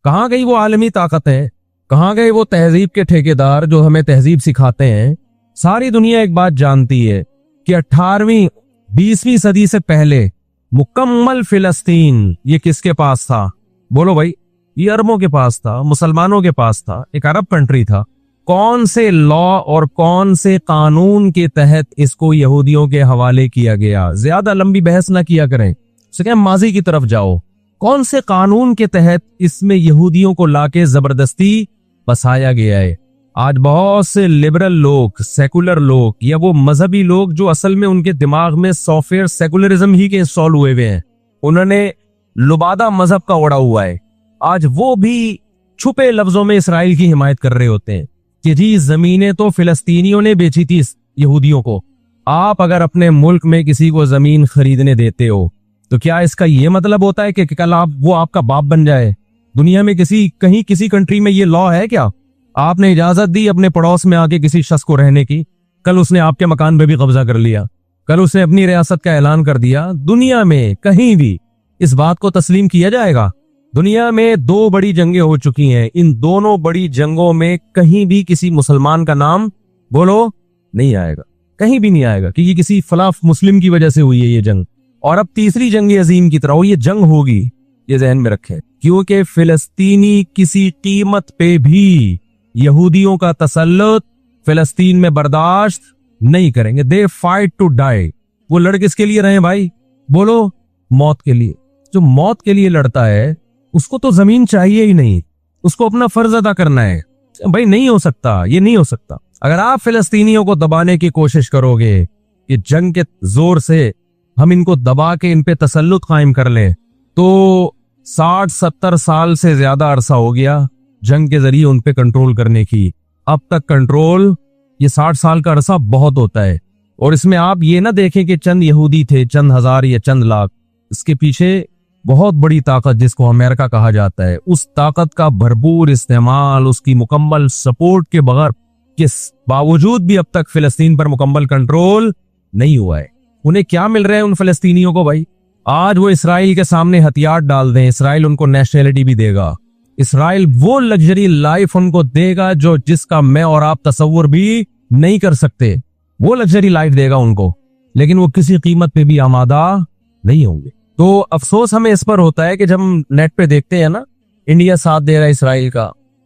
کہاں گئی وہ عالمی طاقتیں؟ کہاں گئے وہ تہذیب کے ٹھیکیدار جو ہمیں تہذیب سکھاتے ہیں؟ ساری دنیا ایک بات جانتی ہے کہ 18ویں 20ویں صدی سے پہلے مکمل فلسطین یہ کس کے پاس تھا؟ بولو بھائی، یہ عربوں کے پاس تھا، مسلمانوں کے پاس تھا، ایک عرب کنٹری تھا۔ کون سے لا اور کون سے قانون کے تحت اس کو یہودیوں کے حوالے کیا گیا؟ زیادہ لمبی بحث نہ کیا کریں، اسے کہ ماضی کی طرف جاؤ۔ کون سے قانون کے تحت اس میں یہودیوں کو لا کے زبردستی بسایا گیا ہے؟ آج بہت سے لبرل لوگ، سیکولر لوگ یا وہ مذہبی لوگ جو اصل میں ان کے دماغ میں سافٹ ویئر سیکولرزم ہی کے انسٹال ہوئے ہیں، انہوں نے لبادہ مذہب کا اڑا ہوا ہے، آج وہ بھی چھپے لفظوں میں اسرائیل کی حمایت کر رہے ہوتے ہیں کہ جی زمینیں تو فلسطینیوں نے بیچی تھی یہودیوں کو۔ آپ اگر اپنے ملک میں کسی کو زمین خریدنے دیتے ہو تو کیا اس کا یہ مطلب ہوتا ہے کہ کل وہ آپ کا باپ بن جائے؟ دنیا میں کسی کنٹری میں یہ لا ہے کیا؟ آپ نے اجازت دی اپنے پڑوس میں آ کے کسی شخص کو رہنے کی، کل اس نے آپ کے مکان پہ بھی قبضہ کر لیا، کل اس نے اپنی ریاست کا اعلان کر دیا۔ دنیا میں کہیں بھی اس بات کو تسلیم کیا جائے گا؟ دنیا میں 2 بڑی جنگیں ہو چکی ہیں، ان دونوں بڑی جنگوں میں کہیں بھی کسی مسلمان کا نام بولو نہیں آئے گا، کہیں بھی نہیں آئے گا کہ یہ کسی فلاں مسلم کی وجہ سے ہوئی ہے یہ جنگ۔ اور اب تیسری جنگ عظیم کی طرح یہ جنگ ہوگی، یہ ذہن میں رکھیں، کیونکہ فلسطینی کسی قیمت پہ بھی یہودیوں کا تسلط فلسطین میں برداشت نہیں کریں گے۔ The fight to die. وہ لڑ کس کے لیے رہے بھائی؟ بولو موت کے لیے۔ جو موت کے لیے لڑتا ہے اس کو تو زمین چاہیے ہی نہیں، اس کو اپنا فرض ادا کرنا ہے۔ بھائی نہیں ہو سکتا، یہ نہیں ہو سکتا۔ اگر آپ فلسطینیوں کو دبانے کی کوشش کرو گے کہ جنگ کے زور سے ہم ان کو دبا کے ان پہ تسلط قائم کر لیں، تو 60-70 سال سے زیادہ عرصہ ہو گیا جنگ کے ذریعے ان پہ کنٹرول کرنے کی۔ اب تک کنٹرول، یہ 60 سال کا عرصہ بہت ہوتا ہے۔ اور اس میں آپ یہ نہ دیکھیں کہ چند یہودی تھے، چند ہزار یا چند لاکھ، اس کے پیچھے بہت بڑی طاقت جس کو امریکہ کہا جاتا ہے، اس طاقت کا بھرپور استعمال، اس کی مکمل سپورٹ کے بغیر کس باوجود بھی اب تک فلسطین پر مکمل کنٹرول نہیں ہوا ہے۔ انہیں کیا مل رہا ہے ان فلسطینیوں کو بھائی؟ آج وہ اسرائیل کے سامنے ہتھیار ڈال دیں، اسرائیل ان کو نیشنلٹی بھی دے گا، اسرائیل وہ لگژری لائف ان کو دے گا جس کا میں اور آپ تصور بھی نہیں کر سکتے، وہ لگژری لائف دے گا ان کو، لیکن وہ کسی قیمت پہ بھی آمادہ نہیں ہوں گے۔ تو افسوس ہمیں اس پر ہوتا ہے کہ جب ہم نیٹ پہ دیکھتے ہیں نا انڈیا ساتھ دے رہا ہے اسرائیل کا،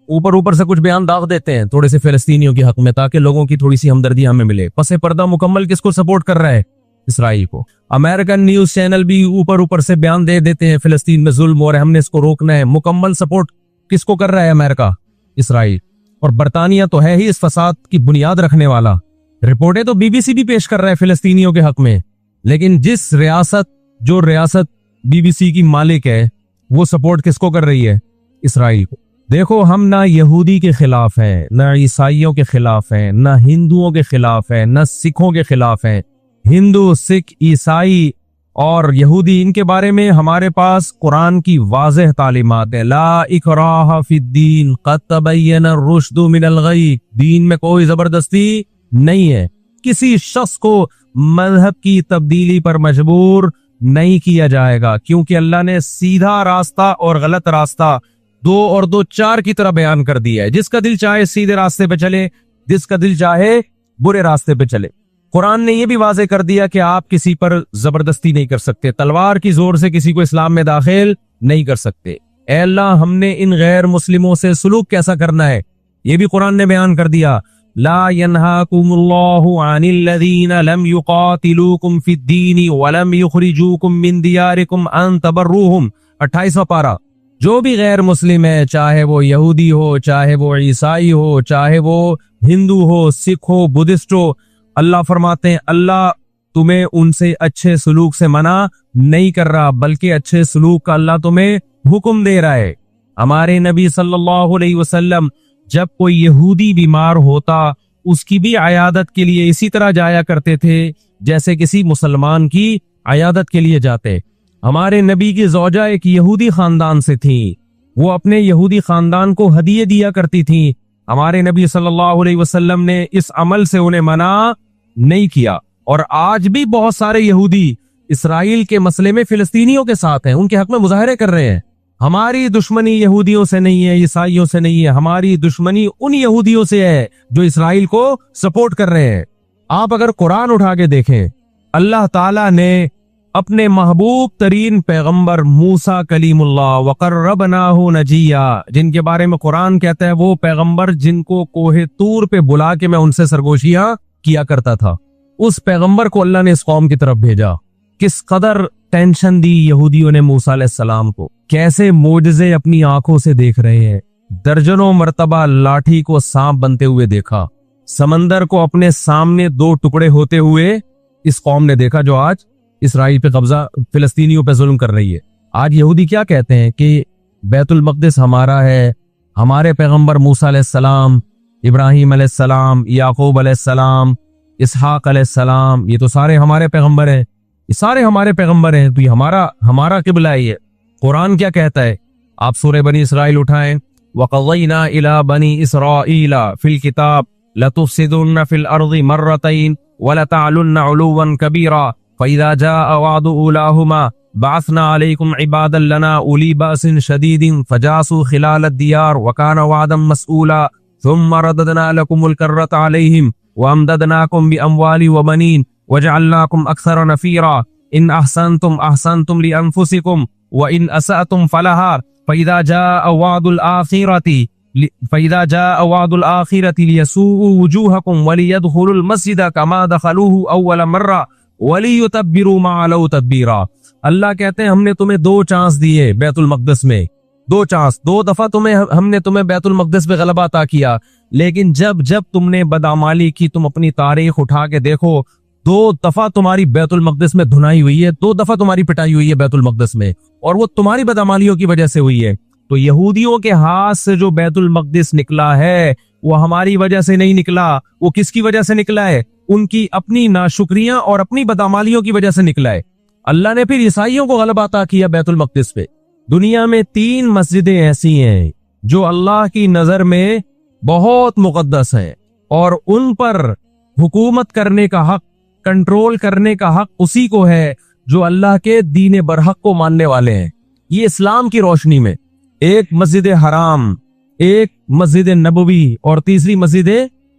اوپر سے کچھ بیان داغ دیتے ہیں تھوڑے سے فلسطینیوں کے حق میں تاکہ لوگوں کی تھوڑی سی ہمدردی ہمیں ملے، پس پردہ مکمل کس کو سپورٹ کر رہا ہے؟ اسرائیل کو۔ امریکن نیوز چینل بھی اوپر سے بیان دے دیتے ہیں فلسطین میں ظلم ہو رہا ہے، ہم نے اس کو روکنا ہے۔ مکمل سپورٹ کس کو کر رہا ہے امریکہ؟ اسرائیل۔ اور برطانیہ تو ہے ہی اس فساد کی بنیاد رکھنے والا، رپورٹیں تو بی بی سی بھی پیش کر رہا ہے فلسطینیوں کے حق میں، لیکن جو ریاست بی بی سی کی مالک ہے وہ سپورٹ کس کو کر رہی ہے؟ اسرائیل کو۔ دیکھو ہم نہ یہودی کے خلاف ہیں، نہ عیسائیوں کے خلاف ہیں، نہ ہندوؤں کے خلاف ہیں، نہ سکھوں کے خلاف ہیں۔ ہندو، سکھ، عیسائی اور یہودی، ان کے بارے میں ہمارے پاس قرآن کی واضح تعلیمات ہیں۔ لا اکراہ فی الدین قد تبین الرشد من الغی، دین میں کوئی زبردستی نہیں ہے، کسی شخص کو مذہب کی تبدیلی پر مجبور نہیں کیا جائے گا، کیونکہ اللہ نے سیدھا راستہ اور غلط راستہ 2 اور 2 4 کی طرح بیان کر دیا ہے۔ جس کا دل چاہے سیدھے راستے پہ چلے، جس کا دل چاہے برے راستے پہ چلے۔ قرآن نے یہ بھی واضح کر دیا کہ آپ کسی پر زبردستی نہیں کر سکتے، تلوار کی زور سے کسی کو اسلام میں داخل نہیں کر سکتے۔ اے اللہ، ہم نے ان غیر مسلموں سے سلوک کیسا کرنا ہے یہ بھی قرآن نے بیان کر دیا۔ لا ينهاكم الله عن الذين لم يقاتلوكم في الدين ولم يخرجوكم من دياركم ان تبروهم، 28واں پارہ۔ جو بھی غیر مسلم ہے، چاہے وہ یہودی ہو، چاہے وہ عیسائی ہو، چاہے وہ ہندو ہو، سکھ ہو، بدھسٹ ہو، اللہ فرماتے ہیں اللہ تمہیں ان سے اچھے سلوک سے منع نہیں کر رہا، بلکہ اچھے سلوک کا اللہ تمہیں حکم دے رہا ہے۔ ہمارے نبی صلی اللہ علیہ وسلم جب کوئی یہودی بیمار ہوتا اس کی بھی عیادت کے لیے اسی طرح جایا کرتے تھے جیسے کسی مسلمان کی عیادت کے لیے جاتے۔ ہمارے نبی کی زوجہ ایک یہودی خاندان سے تھی، وہ اپنے یہودی خاندان کو ہدیے دیا کرتی تھی۔ ہمارے نبی صلی اللہ علیہ وسلم نے اس عمل سے انہیں منع نہیں کیا، اور آج بھی بہت سارے یہودی اسرائیل کے مسئلے میں فلسطینیوں کے ساتھ ہیں، ان کے حق میں مظاہرے کر رہے ہیں۔ हमारी दुश्मनी यहूदियों से नहीं है, ईसाइयों से नहीं है, हमारी दुश्मनी उन यहूदियों से है जो इसराइल को सपोर्ट कर रहे हैं। आप अगर कुरान उठा के देखें, अल्लाह ताला ने अपने महबूब तरीन पैगंबर मूसा कलीमुल्लाह वक़र्रबनाहु नजिया, जिनके बारे में कुरान कहता है वो पैगंबर जिनको कोहे तूर पे बुला के मैं उनसे सरगोशियां किया करता था, उस पैगंबर को अल्लाह ने इस कौम की तरफ भेजा। किस कदर टेंशन दी यहूदियों ने मूसा अलैहिस्सलाम को, कैसे मोजज़े अपनी आंखों से देख रहे हैं। दर्जनों मर्तबा लाठी को सांप बनते हुए देखा, समंदर को अपने सामने दो टुकड़े होते हुए इस कौम ने देखा जो आज इसराइल पे कब्जा, फिलिस्तीनियों पे जुल्म कर रही है। आज यहूदी क्या कहते हैं कि बैतुल मक़दिस हमारा है, हमारे पैगंबर मूसा अलैहिस्सलाम, इब्राहीम अलैहिस्सलाम, याकूब अलैहिस्सलाम, इसहाक अलैहिस्सलाम, ये तो सारे हमारे पैगंबर हैं, ये सारे हमारे पैगंबर हैं, तो ये हमारा किबला है। ये कुरान क्या कहता है? आप सूरह बनी इसराइल उठाएं, वक़ज़यना इला बनी इसराईला फिल किताब लतुफ़सिदुन्ना फिल अर्ज़ि मर्रतैन वलतअलुन्ना उलुव्वन कबीरा फ़इज़ा जाअ वअदु उलाहुमा बअसना अलैकुम इबादन लना उली बासिन शदीदिन फजासू खिलाल दियार वकान वअदन मसऊला थुम्मा रददना लकुमुल कर्रत अलैहिम वअमददनाकुम बिअमवालि वबनीन वजअलनाकुम अक्सर नफीरा इन अहसनतुम लिअनफुसिकुम व इन असअतुम फलहा फ़इज़ा जाअ वअदुल आखिरति लियसूउ वुजूहकुम वलियदखुलुल मस्जिद कमा दखलूहु अव्वल मर्रा वलियुतब्बिरू मा अलौ तदबीरा। अल्लाह कहते हैं हमने तुम्हें 2 चांस दिए बैतुल मक़दिस में, 2 चांस, 2 दफा हमने तुम्हें बैतुल मक़दिस पे गलबा अता किया, लेकिन जब तुमने बदअमाली की, तुम अपनी तारीख उठा के देखो, 2 दफा तुम्हारी बैतुल मक़दिस में धुनाई हुई है, 2 दफा तुम्हारी पिटाई हुई है बैतुल मक़दिस में, और वो तुम्हारी बदअमालियों की वजह से हुई है। तो यहूदियों के हाथ से जो बैतुल मक़दिस निकला है वो हमारी वजह से नहीं निकला, वो किसकी वजह से निकला है? उनकी अपनी नाशुक्रियां और अपनी बदअमालियों की वजह से निकला है। अल्लाह ने फिर ईसाइयों को गलबा अता किया बैतुल मक़दिस पे। दुनिया में 3 मस्जिदें ऐसी हैं जो अल्लाह की नजर में बहुत मुकद्दस हैं और उन पर हुकूमत करने का हक, कंट्रोल करने का हक उसी को है जो अल्लाह के दीन बरहक को मानने वाले हैं। ये इस्लाम की रोशनी में, एक मस्जिद हराम, एक मस्जिद नबवी और तीसरी मस्जिद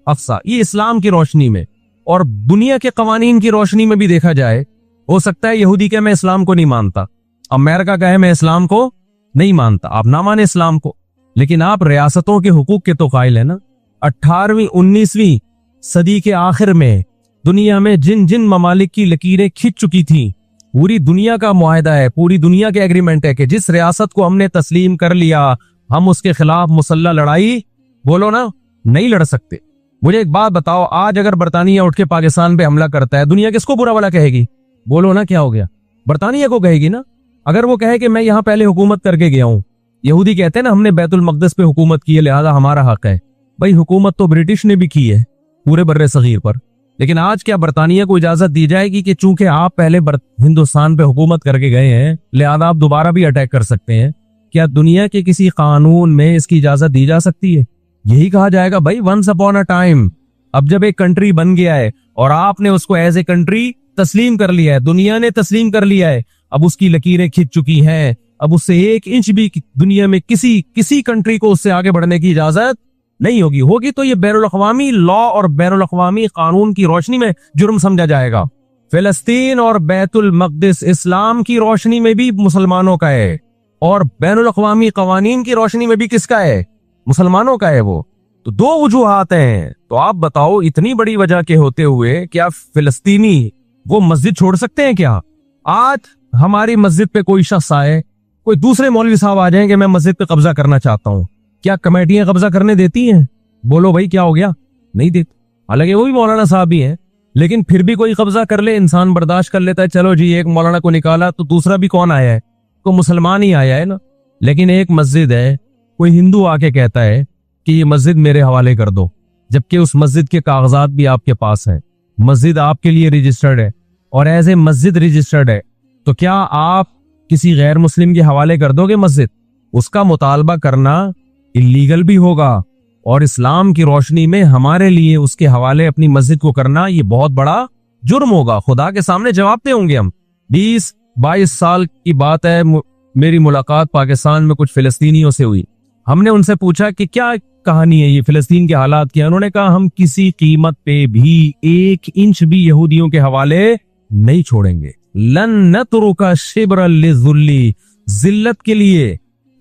अक्सा, ये इस्लाम की रोशनी में और दुनिया के कवानीन की रोशनी में भी देखा जाए। हो सकता है यहूदी कहे मैं इस्लाम को नहीं मानता, अमेरिका कहे मैं इस्लाम को नहीं मानता, आप ना माने इस्लाम को, लेकिन आप रियासतों के हुकूक के तो कायल है ना। 18वीं 19वीं सदी के आखिर में दुनिया में जिन जिन ममालिक की लकीरें खिंच चुकी थी, पूरी दुनिया का मुआहदा है, पूरी दुनिया के एग्रीमेंट है कि जिस रियासत को हमने तस्लीम कर लिया हम उसके खिलाफ मुसल्ला लड़ाई, बोलो ना, नहीं लड़ सकते। मुझे एक बात बताओ, आज अगर बरतानिया उठ के पाकिस्तान पे हमला करता है, दुनिया किसको बुरा भला कहेगी? बोलो ना, क्या हो गया? बरतानिया को कहेगी ना। अगर वो कहे कि मैं यहाँ पहले हुकूमत करके गया हूँ, यहूदी कहते हैं ना हमने बैतुल मक़दिस पे हुकूमत की है लिहाजा हमारा हक है। भाई हुकूमत तो ब्रिटिश ने भी की है पूरे बर्रे सगीर पर, लेकिन आज क्या बरतानिया को इजाजत दी जाएगी कि चूंकि आप पहले हिंदुस्तान पे हुकूमत करके गए हैं लिहाजा आप दोबारा भी अटैक कर सकते हैं? क्या दुनिया के किसी कानून में इसकी इजाजत दी जा सकती है? यही कहा जाएगा भाई वंस अपॉन अ टाइम, अब जब एक कंट्री बन गया है और आपने उसको एज ए कंट्री तस्लीम कर लिया है, दुनिया ने तस्लीम कर लिया है, अब उसकी लकीरें खिंच चुकी हैं, अब उससे 1 इंच भी दुनिया में किसी कंट्री को उससे आगे बढ़ने की इजाजत नहीं होगी तो ये बैनुल अक़वामी लॉ और बैनुल अक़वामी कानून की रोशनी में जुर्म समझा जाएगा। फिलिस्तीन और बैतुल मक़दिस इस्लाम की रोशनी में भी मुसलमानों का है और बैनुल अक़वामी कवानीन की रोशनी में भी किसका है? मुसलमानों का है। वो तो 2 वजूहात हैं। तो आप बताओ, इतनी बड़ी वजह के होते हुए क्या फिलिस्तीनी वो मस्जिद छोड़ सकते हैं क्या? आज हमारी मस्जिद पे कोई शख्स आए, कोई दूसरे मौलवी साहब आ जाएं कि मैं मस्जिद पे कब्जा करना चाहता हूं, क्या कमेटियां कब्जा करने देती हैं? बोलो भाई क्या हो गया? नहीं देती। हालांकि वो भी मौलाना साहब ही हैं, लेकिन फिर भी कोई कब्जा कर ले इंसान बर्दाश्त कर लेता है। चलो जी, एक मौलाना को निकाला तो दूसरा भी कौन आया है? तो मुसलमान ही आया है ना। लेकिन एक मस्जिद है, कोई हिंदू आके कहता है कि ये मस्जिद मेरे हवाले कर दो, जबकि उस मस्जिद के कागजात भी आपके पास हैं, मस्जिद आपके लिए रजिस्टर्ड है और एज ए मस्जिद रजिस्टर्ड है, तो क्या आप किसी गैर मुस्लिम के हवाले कर दोगे मस्जिद? उसका मुतालबा करना इल्लीगल भी होगा और इस्लाम की रोशनी में हमारे लिए उसके हवाले अपनी मस्जिद को करना ये बहुत बड़ा जुर्म होगा। खुदा के सामने जवाब दे होंगे हम। 20-22 साल की बात है, मेरी मुलाकात पाकिस्तान में कुछ फिलिस्तीनियों से हुई। हमने उनसे पूछा कि क्या कहानी है ये फिलिस्तीन के हालात की। उन्होंने कहा हम किसी कीमत पे भी 1 इंच भी यहूदियों के हवाले नहीं छोड़ेंगे। लन नतरुका शिब्रन लिज़ुल्ली, जिल्लत के लिए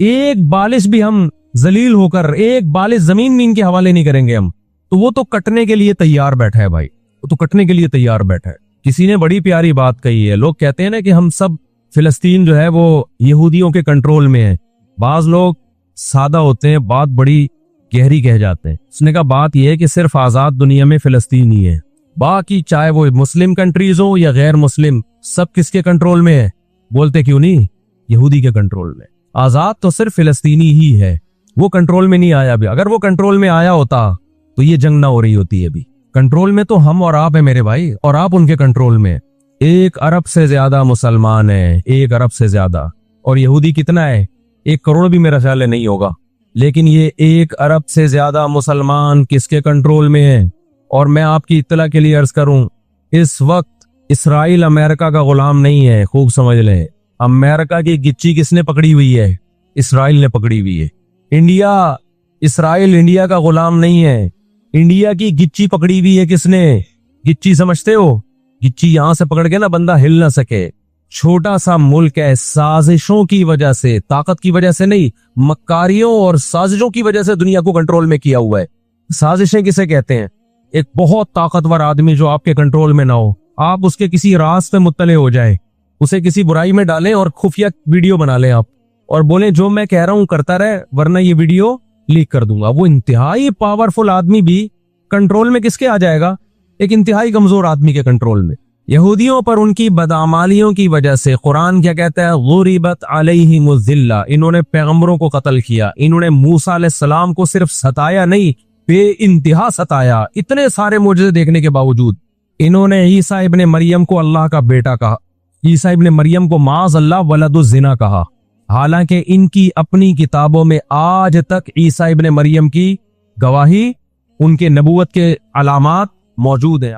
एक बालिश भी हम जलील होकर एक बालिश जमीन भी इनके हवाले नहीं करेंगे हम। तो वो तो कटने के लिए तैयार बैठा है भाई, वो तो कटने के लिए तैयार बैठा है। किसी ने बड़ी प्यारी बात कही है, लोग कहते हैं ना कि हम सब फिलिस्तीन जो है वो यहूदियों के कंट्रोल में है। बाज लोग सादा होते हैं, बात बड़ी गहरी कह जाते हैं। उसने कहा बात यह है कि सिर्फ आजाद दुनिया में फिलिस्तीन ही है, बाकी चाहे वो मुस्लिम कंट्रीज हो या गैर मुस्लिम, सब किसके कंट्रोल में है? बोलते क्यों नहीं? यहूदी के कंट्रोल में। आजाद तो सिर्फ फिलिस्तीनी ही है, वो कंट्रोल में नहीं आया अभी। अगर वो कंट्रोल में आया होता तो ये जंग ना हो रही होती है। अभी कंट्रोल में तो हम और आप है मेरे भाई, और आप उनके कंट्रोल में। 1 अरब से ज्यादा मुसलमान है, 1 अरब से ज्यादा। और यहूदी कितना है? 1 करोड़ भी मेरा ख्याल है नहीं होगा। लेकिन ये 1 अरब से ज्यादा मुसलमान किसके कंट्रोल में है? और मैं आपकी इत्तला के लिए अर्ज करूं, इस वक्त इसराइल अमेरिका का गुलाम नहीं है, खूब समझ लें। अमेरिका की गिच्ची किसने पकड़ी हुई है? इसराइल ने पकड़ी हुई है। इंडिया, इसराइल इंडिया का गुलाम नहीं है, इंडिया की गिच्ची पकड़ी हुई है किसने? गिच्ची समझते हो? गिच्ची यहां से पकड़ के ना बंदा हिल ना सके। छोटा सा मुल्क है, साजिशों की वजह से, ताकत की वजह से नहीं, मक्कारियों और साजिशों की वजह से दुनिया को कंट्रोल में किया हुआ है। साजिशें किसे कहते हैं? एक बहुत ताकतवर आदमी जो आपके कंट्रोल में ना हो, आप उसके किसी राज पे मुत्तले हो जाए, उसे किसी बुराई में डालें और खुफिया वीडियो बना लें आप, और बोले जो मैं कह रहा हूं करता रहे वरना ये वीडियो लीक कर दूंगा। वो इंतहाई पावरफुल आदमी भी कंट्रोल में किसके आ जाएगा? एक इंतहाई कमजोर आदमी के कंट्रोल में। यहूदियों पर उनकी बदआमालियों की वजह से कुरान क्या कहता है? गुरिबत अलैहिमुज़ ज़िल्ला, इन्होंने पैगंबरों को कत्ल किया, इन्होंने मूसा अलैहिस्सलाम को सिर्फ सताया नहीं, बेइंतहा सताया। इतने सारे मोजज़े देखने के बावजूद इन्होंने ईसा इब्ने मरियम को अल्लाह का बेटा कहा, ईसा इब्ने मरियम को माज़ अल्लाह वलदुज़ ज़िना कहा। हालांकि इनकी अपनी किताबों में आज तक ईसा इब्ने मरियम की गवाही, उनके नबूवत के अलामात मौजूद हैं।